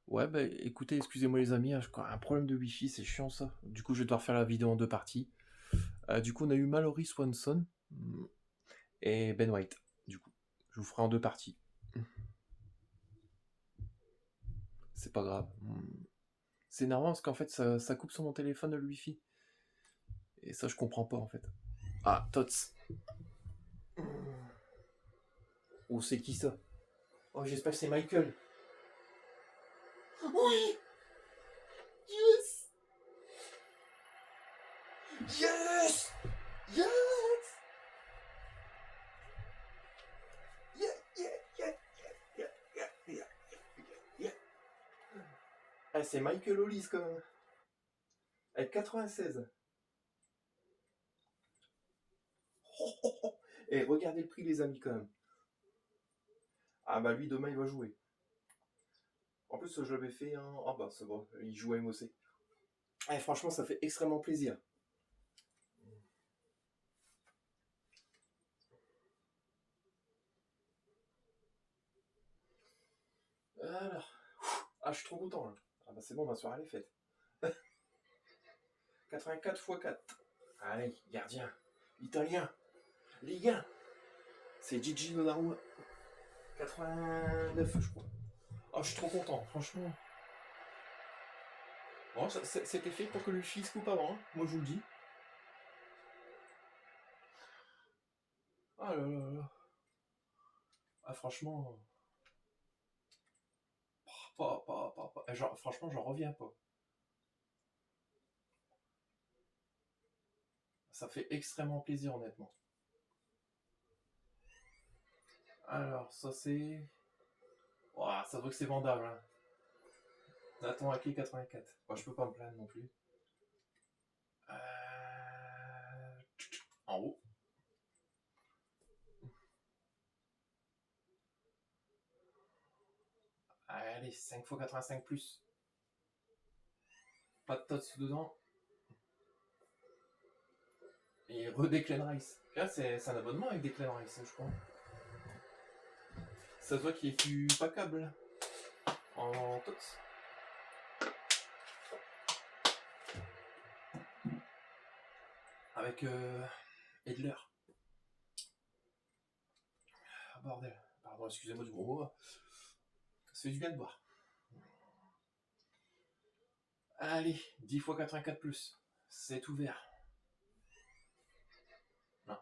Ouais, bah écoutez, excusez-moi les amis, hein, j'ai un problème de wifi, c'est chiant ça. Du coup, je vais devoir faire la vidéo en deux parties. Du coup, on a eu Mallory Swanson et Ben White. Du coup, je vous ferai en deux parties. C'est pas grave. C'est énervant parce qu'en fait, ça coupe sur mon téléphone le wifi. Et ça, je comprends pas en fait. Ah, Tots. Oh, c'est qui ça? Oh, j'espère que c'est Michael. Oui! Yes! Yes! Yes! Yeah, yeah, yeah, yeah, yeah, yeah, yeah. Ah, c'est Michael Hollis quand même. Avec 96. Oh, oh, oh. Et regardez le prix, les amis, quand même. Ah bah lui, demain, il va jouer. En plus, je l'avais fait, hein. Ah bah c'est bon, il joue à MOC. Et franchement, ça fait extrêmement plaisir. Alors. Ah, je suis trop content, là. Ah bah c'est bon, ma soirée, elle est faite. 84 x 4. Allez, gardien. Italien. Ligue 1. C'est Gigi Donnarumma. 89, je crois. Oh, je suis trop content, franchement. Bon, c'était fait pour que le fils coupe avant, hein. Moi, je vous le dis. Ah là là là. Ah, franchement. Genre, franchement, j'en reviens pas. Ça fait extrêmement plaisir, honnêtement. Alors, ça c'est. Ouah, ça veut que c'est vendable. Hein. Nathan Hacké 84. Bon, je peux pas me plaindre non plus. En haut. Allez, 5 x 85 plus. Pas de tots dedans. Et re-Declan Rice. Là, c'est un abonnement avec Declan Rice, je crois. Ça se voit qu'il est plus pas câble en tots. Avec Edler. Ah, bordel. Pardon, excusez-moi du gros mot. Ça fait du bien de boire. Allez, 10 x 84 plus. C'est ouvert. Non.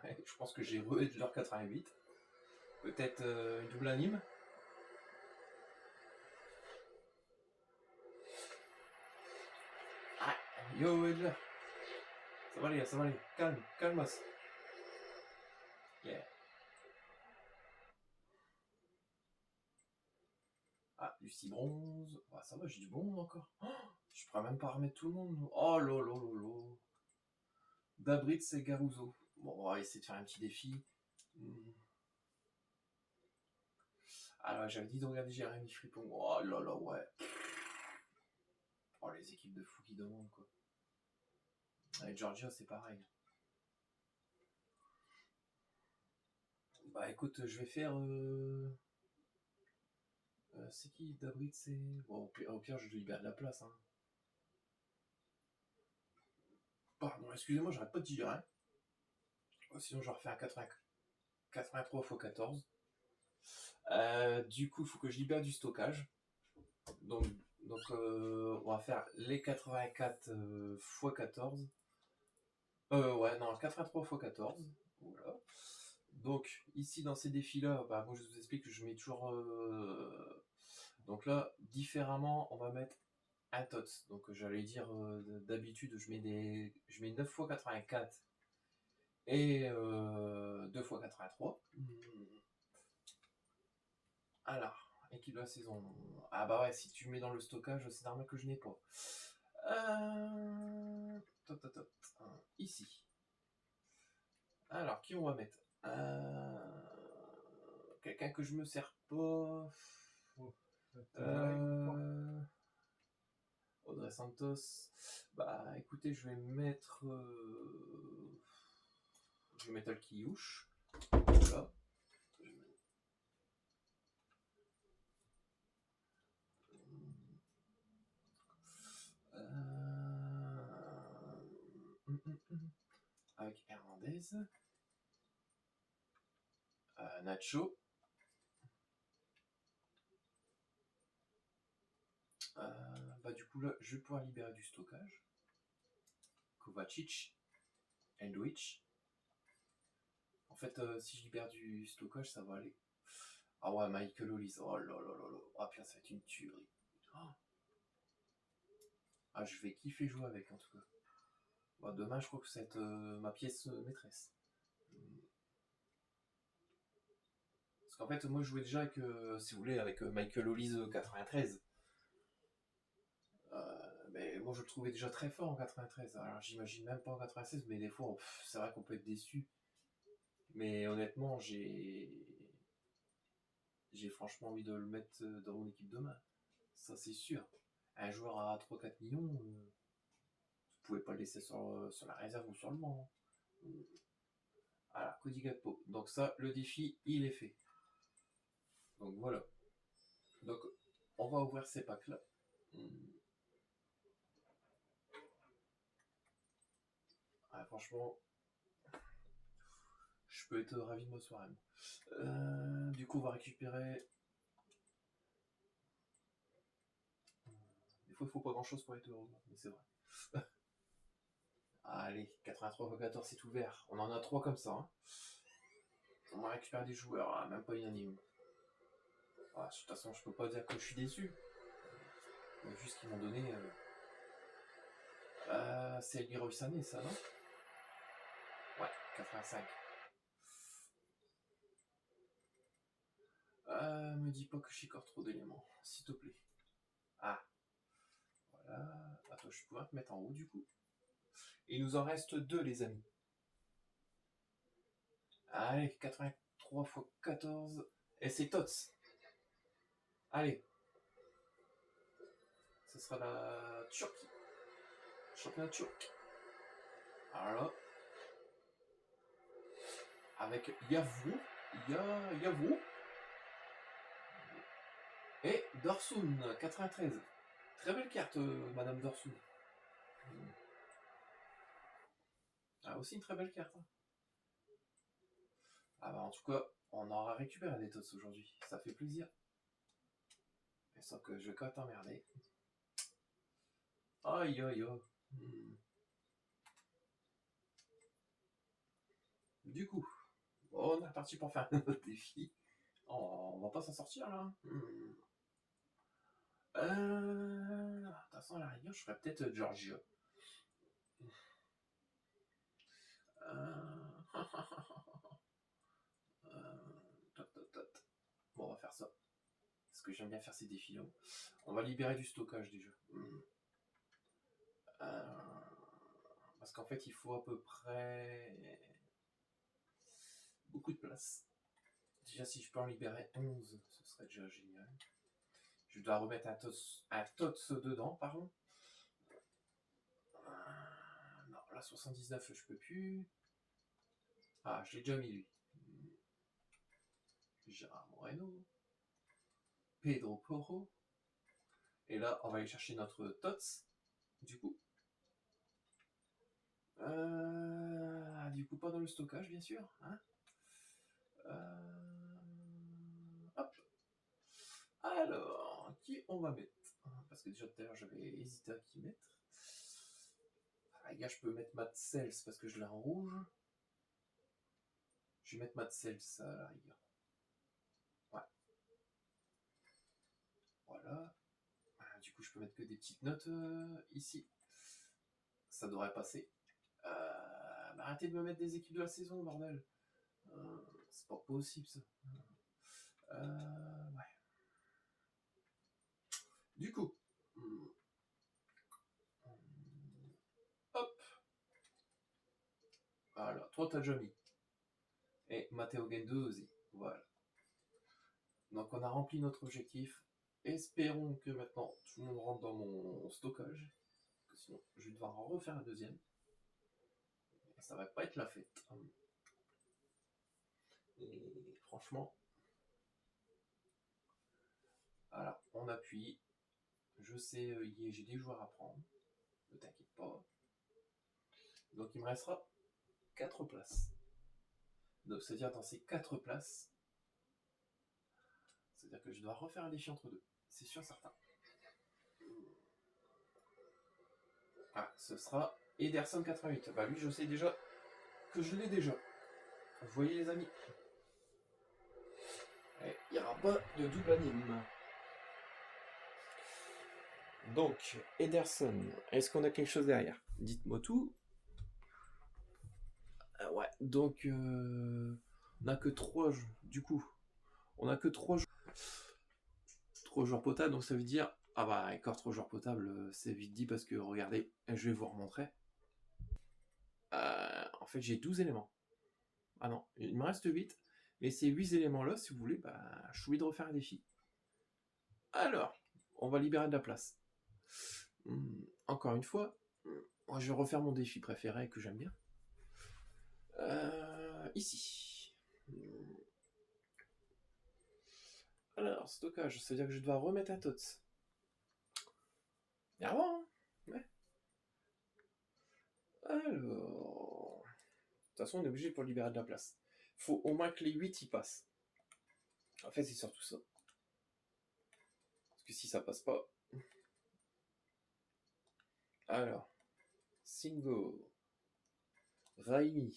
Je pense que j'ai re-Edler 88. Peut-être une double anime. Ah, yo Edler. Ça va aller, ça va aller. Calme, calmos. Yeah. Ah, du 6 bronze. Ah, ça va, j'ai du bronze encore. Oh, je pourrais même pas remettre tout le monde. Oh lolo lolo. Dabritz et Garuso. Bon, on va essayer de faire un petit défi. Alors, j'avais dit de regarder Jérémy Fripon. Oh là là, ouais. Oh, les équipes de fous qui demandent, quoi. Avec Georgia, c'est pareil. Bah écoute, je vais faire. C'est qui Dabritz c'est. Bon, au pire, je libère de la place. Hein. Pardon, excusez-moi, j'arrête pas de dire. Hein. Oh, sinon, je refais un 83 x 14. Du coup, il faut que je libère du stockage. Donc, on va faire les 84 x 14. Ouais, non, 83 x 14. Voilà. Donc, ici, dans ces défis-là, bah, moi, je vous explique que je mets toujours... Donc là, différemment, on va mettre un TOTS. Donc, j'allais dire, d'habitude, je mets 9 x 84 et 2 x 83. Alors, équipe de la saison. Ah bah ouais, si tu mets dans le stockage, c'est normal que je n'ai pas. Top, top, top. Ici. Alors, qui on va mettre quelqu'un que je me sers pas. Audrey Santos. Bah écoutez, je vais mettre. Je vais mettre Alkiyouch. Voilà. avec Hernandez, Nacho, du coup là je vais pouvoir libérer du stockage. Kovacic, Endwich. En fait, si je libère du stockage, ça va aller. Ah ouais, Michael Olise. Oh là là là là. Ah putain, ça va être une tuerie. Oh. Ah, je vais kiffer jouer avec en tout cas. Bon, demain, je crois que ça va être ma pièce maîtresse. Parce qu'en fait, moi, je jouais déjà avec, si vous voulez, avec Michael Olise 93. Mais moi, je le trouvais déjà très fort en 93. Alors, j'imagine même pas en 96, mais des fois, c'est vrai qu'on peut être déçu. Mais honnêtement, j'ai franchement envie de le mettre dans mon équipe demain. Ça, c'est sûr. Un joueur à 3-4 millions, vous pouvez pas le laisser sur la réserve ou sur le banc. Voilà, Cody Gakpo. Donc ça, le défi, il est fait. Donc voilà. Donc, on va ouvrir ces packs-là. Ah, franchement, je peux être ravi de ma soirée. Du coup, on va récupérer. Des fois, il faut pas grand-chose pour être heureux, mais c'est vrai. Allez, 83 x 14, c'est ouvert. On en a 3 comme ça. Hein. On va récupérer des joueurs, même pas unanime. Ah, de toute façon, je peux pas dire que je suis déçu. Mais juste qu'ils m'ont donné. C'est El Leroy Sané, ça, non? Ouais, 85. Me dis pas que j'écorre trop d'éléments, s'il te plaît. Ah, voilà. Attends, je pourrais te mettre en haut du coup. Et il nous en reste 2, les amis. Allez, 83 x 14. Et c'est Tots. Allez. Ce sera la Turquie. Championnat turc. Voilà. Avec Yavru. Yavru. Et Dorsun, 93. Très belle carte, Madame Dorsun. Ah, aussi une très belle carte. Hein. Ah bah en tout cas, on aura récupéré des Tots aujourd'hui. Ça fait plaisir. Et sans que je vais quand t'emmerder. Aïe aïe aïe. Du coup, on est parti pour faire un autre défi. Oh, on va pas s'en sortir là. De toute façon, à la rigueur, je ferais peut-être Georgia. Bon, on va faire ça. Parce que j'aime bien faire ces défis-là. On va libérer du stockage déjà. Parce qu'en fait, il faut à peu près beaucoup de place. Déjà, si je peux en libérer 11, ce serait déjà génial. Je dois remettre un TOTS dedans, pardon. Non, la 79, je peux plus. Ah, je l'ai déjà mis lui. Gérard Moreno. Pedro Porro. Et là, on va aller chercher notre TOTS. Du coup. Du coup, pas dans le stockage, bien sûr. Hein. Hop. Alors, qui on va mettre? Parce que déjà tout à l'heure, j'avais hésité à qui mettre. Ah, gars, je peux mettre Matt Sells parce que je l'ai en rouge. Je vais mettre Matt Sells à la rigueur. Ouais. Voilà. Du coup, je peux mettre que des petites notes ici. Ça devrait passer. Arrêtez de me mettre des équipes de la saison, bordel. C'est pas possible, ça. Ouais. Du coup. Hop. Voilà. Toi, t'as déjà mis. Et Matteo Guendouzi. Voilà. Donc, on a rempli notre objectif. Espérons que maintenant, tout le monde rentre dans mon stockage. Parce que sinon, je vais devoir en refaire un deuxième. Et ça va pas être la fête. Et franchement, voilà, on appuie. Je sais, j'ai des joueurs à prendre. Ne t'inquiète pas. Donc il me restera 4 places. Donc c'est-à-dire dans ces 4 places, c'est-à-dire que je dois refaire un défi entre deux. C'est sûr certain. Ah, ce sera Ederson 88. Bah lui je sais déjà que je l'ai déjà. Vous voyez les amis. Il n'y aura pas de double anime. Donc, Ederson, est-ce qu'on a quelque chose derrière? Dites-moi tout. Ouais, donc on n'a que 3 jeux. Du coup, on n'a que 3 joueurs potables, donc ça veut dire. Ah bah, encore 3 joueurs potables, c'est vite dit parce que regardez, je vais vous remontrer. En fait, j'ai 12 éléments. Ah non, il me reste 8. Mais ces 8 éléments-là, si vous voulez, bah, je suis obligé de refaire un défi. Alors, on va libérer de la place. Encore une fois, je vais refaire mon défi préféré que j'aime bien. Ici. Alors, stockage, ça veut dire que je dois remettre un TOTS. Ah bon, hein. Ouais. Alors. De toute façon, on est obligé pour libérer de la place. Faut au moins que les 8 y passent. En fait, c'est surtout ça. Parce que si ça passe pas. Alors. Singo. Raimi.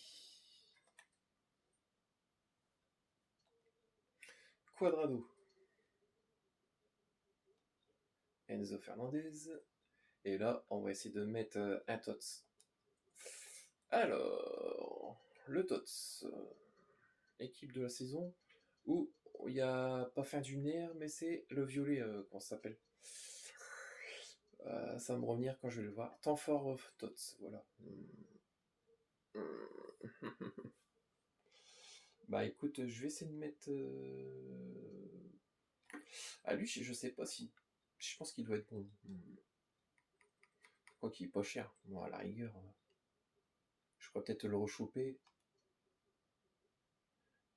Quadrado. Enzo Fernandez. Et là, on va essayer de mettre un TOTS. Alors. Le TOTS. Équipe de la saison. Où il n'y a pas fin du nerf, mais c'est le violet, qu'on s'appelle. Ça va me revenir quand je vais le voir. Temps fort of Tots, voilà. Bah écoute, je vais essayer de mettre. Ah lui, je sais pas si. Je pense qu'il doit être bon. Quoi qu'il est pas cher. Bon, à la rigueur. Je pourrais peut-être le rechoper.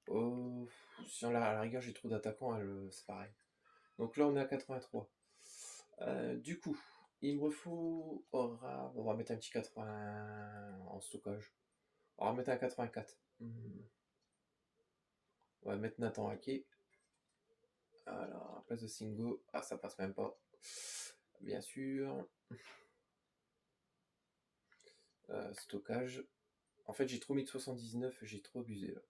Oh, si à la rigueur j'ai trop d'attaquants, c'est pareil. Donc là on est à 83. Du coup, il me faut. On va mettre un petit 80 en stockage. On va mettre un 84. On va mettre Nathan Ake. Alors, à place de Singo. Ah, ça passe même pas. Bien sûr. Stockage. En fait, j'ai trop mis de 79, j'ai trop abusé là.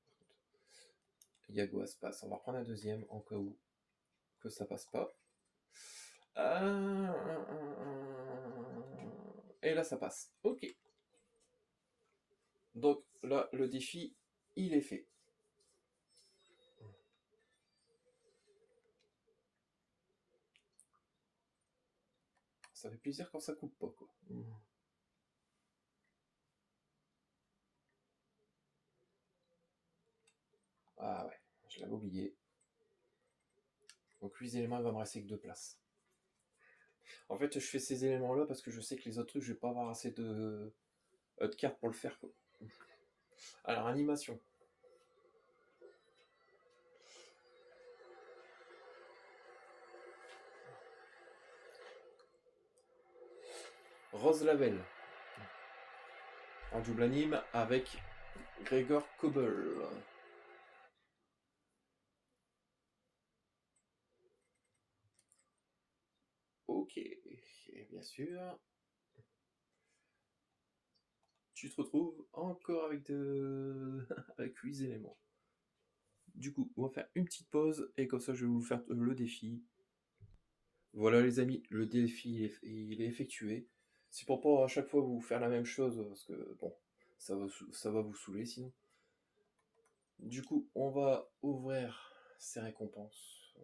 Yago, ça passe. On va reprendre un deuxième en cas où que ça passe pas. Et là, ça passe. Ok. Donc là, le défi, il est fait. Ça fait plaisir quand ça coupe pas, quoi. Ah ouais, je l'avais oublié. Donc 8 éléments, il va me rester que 2 places. En fait, je fais ces éléments-là parce que je sais que les autres trucs, je vais pas avoir assez de cartes pour le faire, quoi. Alors, animation. Rose Lavelle. En double anime avec Gregor Kobel. Ok, et bien sûr. Tu te retrouves encore avec, avec 8 éléments. Du coup, on va faire une petite pause et comme ça je vais vous faire le défi. Voilà les amis, le défi il est effectué. C'est pour pas à chaque fois vous faire la même chose parce que bon, ça va vous saouler sinon. Du coup, on va ouvrir ces récompenses.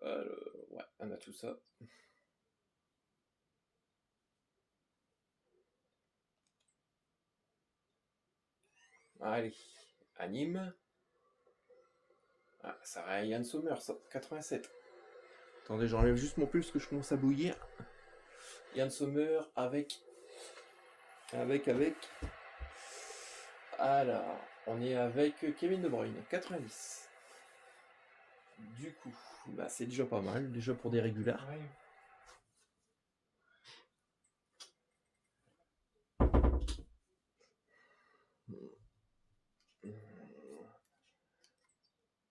Ouais, on a tout ça. Allez, anime. Ah, ça va, Yann Sommer, 87. Attendez, j'enlève juste mon pull parce que je commence à bouillir. Yann Sommer avec. Alors, on est avec Kevin De Bruyne, 90. Du coup, Bah, c'est déjà pas mal, déjà pour des régulars. Ouais.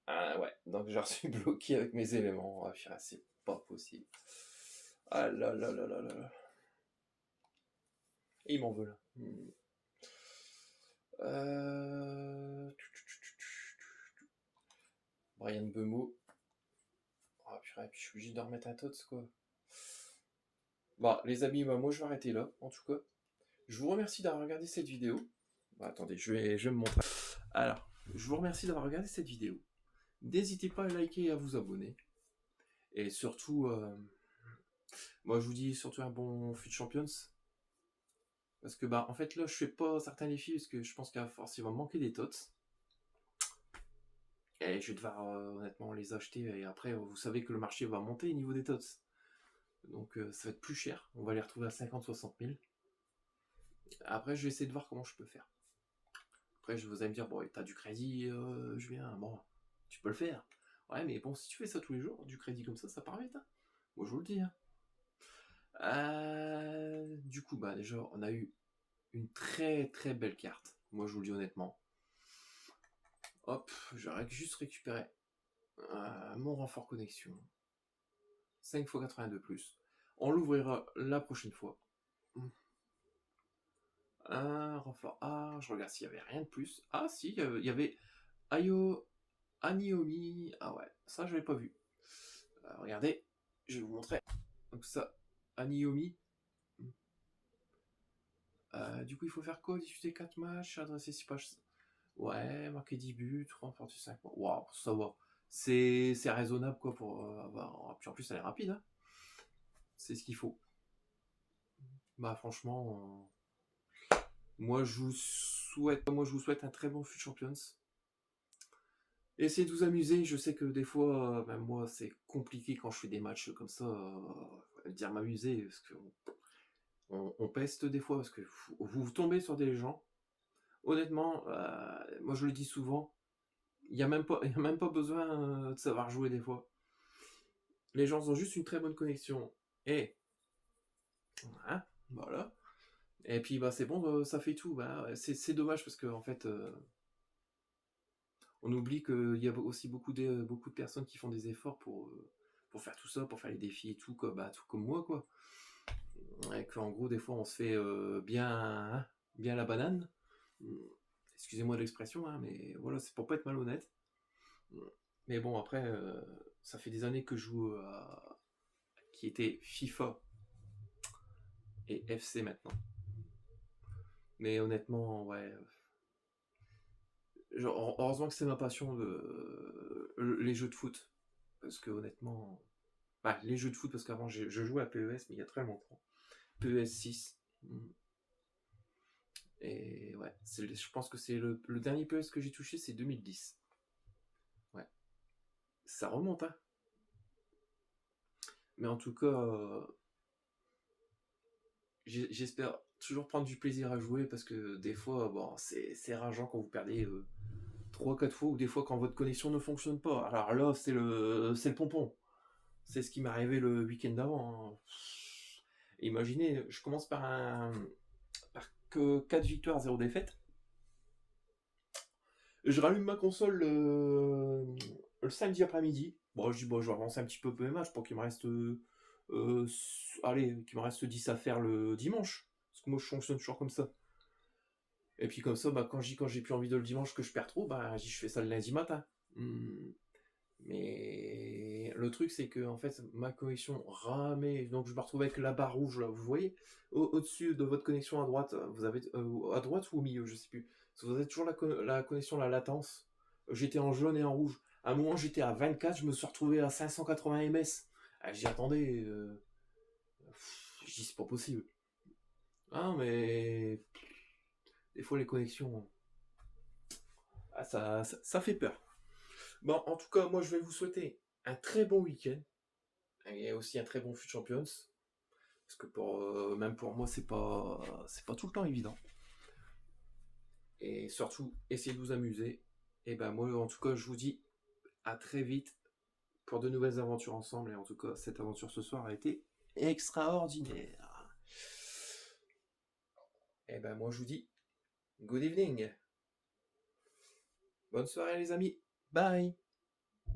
Ah ouais, donc je suis bloqué avec mes éléments. Ah, putain, c'est pas possible. Ah là là là là là là. Il m'en veut là. Brian Bemo. Ah putain, et puis je suis obligé de remettre un tots quoi. Bah les amis, bah, moi je vais arrêter là, en tout cas. Je vous remercie d'avoir regardé cette vidéo. Bah, attendez, je vais me montrer. Alors, je vous remercie d'avoir regardé cette vidéo. N'hésitez pas à liker et à vous abonner. Et surtout, moi je vous dis surtout un bon FUT Champions. Parce que bah en fait là je fais pas certains défis parce que je pense qu'à force il va me manquer des tots. Et je vais devoir honnêtement les acheter et après vous savez que le marché va monter au niveau des tots. Donc ça va être plus cher. On va les retrouver à 50-60 000. Après je vais essayer de voir comment je peux faire. Après vous allez me dire bon t'as du crédit Julien, bon tu peux le faire. Ouais mais bon si tu fais ça tous les jours, du crédit comme ça part vite. Hein. Moi je vous le dis. Hein. Du coup bah déjà on a eu une très très belle carte. Moi je vous le dis honnêtement. Hop, j'aurais juste récupéré mon renfort connexion. 5 x 82 plus. On l'ouvrira la prochaine fois. Un renfort A, je regarde s'il y avait rien de plus. Ah si, il y avait Ayo Aniomi. Ah ouais, ça je l'ai pas vu. Regardez, je vais vous montrer. Donc ça, Aniomi. Du coup, il faut faire quoi? Disputer 4 matchs, adresser 6 pages. Ouais, marquer 10 buts, remporter 5 mois. Waouh, ça va. C'est raisonnable quoi pour avoir. Puis en plus, elle est rapide. Hein. C'est ce qu'il faut. Bah franchement, moi je vous souhaite un très bon FUT Champions. Essayez de vous amuser. Je sais que des fois, même moi, c'est compliqué quand je fais des matchs comme ça, dire m'amuser parce que on peste des fois parce que vous tombez sur des gens. Honnêtement, moi je le dis souvent, il y a même pas besoin de savoir jouer des fois. Les gens ont juste une très bonne connexion et hein, voilà. Et puis bah c'est bon, ça fait tout. Bah, c'est dommage parce que en fait, on oublie qu'il y a aussi beaucoup de personnes qui font des efforts pour faire tout ça, pour faire les défis et tout, quoi, bah, tout comme moi, quoi. Et qu'en gros, des fois, on se fait bien la banane. Excusez-moi de l'expression, hein, mais voilà, c'est pour pas être malhonnête. Mais bon, après, ça fait des années que je joue à qui était FIFA et FC maintenant. Mais honnêtement, ouais. Genre, heureusement que c'est ma passion, les jeux de foot. Parce que honnêtement. Bah, les jeux de foot, parce qu'avant je jouais à PES, mais il y a très longtemps. PES 6. Et ouais, je pense que c'est le dernier PES que j'ai touché, c'est 2010. Ouais. Ça remonte, hein. Mais en tout cas, j'espère toujours prendre du plaisir à jouer parce que des fois, bon, c'est rageant quand vous perdez 3-4 fois ou des fois quand votre connexion ne fonctionne pas. Alors là, c'est le pompon. C'est ce qui m'est arrivé le week-end d'avant. Hein. Imaginez, je commence par que 4 victoires, 0 défaite. Je rallume ma console le samedi après-midi. Bon, je dis, bon, je vais avancer un petit peu mes matchs pour qu'il me reste. Allez, qu'il me reste 10 à faire le dimanche. Parce que moi, je fonctionne toujours comme ça. Et puis, comme ça, bah, quand j'ai plus envie de le dimanche que je perds trop, bah, je fais ça le lundi matin. Mais le truc, c'est que en fait, ma connexion ramait. Donc, je me retrouve avec la barre rouge, là. Vous voyez, au-dessus de votre connexion à droite, vous avez à droite ou au milieu, je sais plus. Parce que vous avez toujours la connexion, la latence. J'étais en jaune et en rouge. À un moment, j'étais à 24, je me suis retrouvé à 580 ms. J'y attendais. Je dis, c'est pas possible. Ah, mais. Des fois, les connexions. Ah, ça fait peur. Bon, en tout cas, moi, je vais vous souhaiter un très bon week-end. Et aussi un très bon FUT Champions. Parce que même pour moi, c'est pas tout le temps évident. Et surtout, essayez de vous amuser. Et ben moi, en tout cas, je vous dis à très vite pour de nouvelles aventures ensemble. Et en tout cas, cette aventure ce soir a été extraordinaire. Et ben moi je vous dis good evening. Bonne soirée les amis. Bye.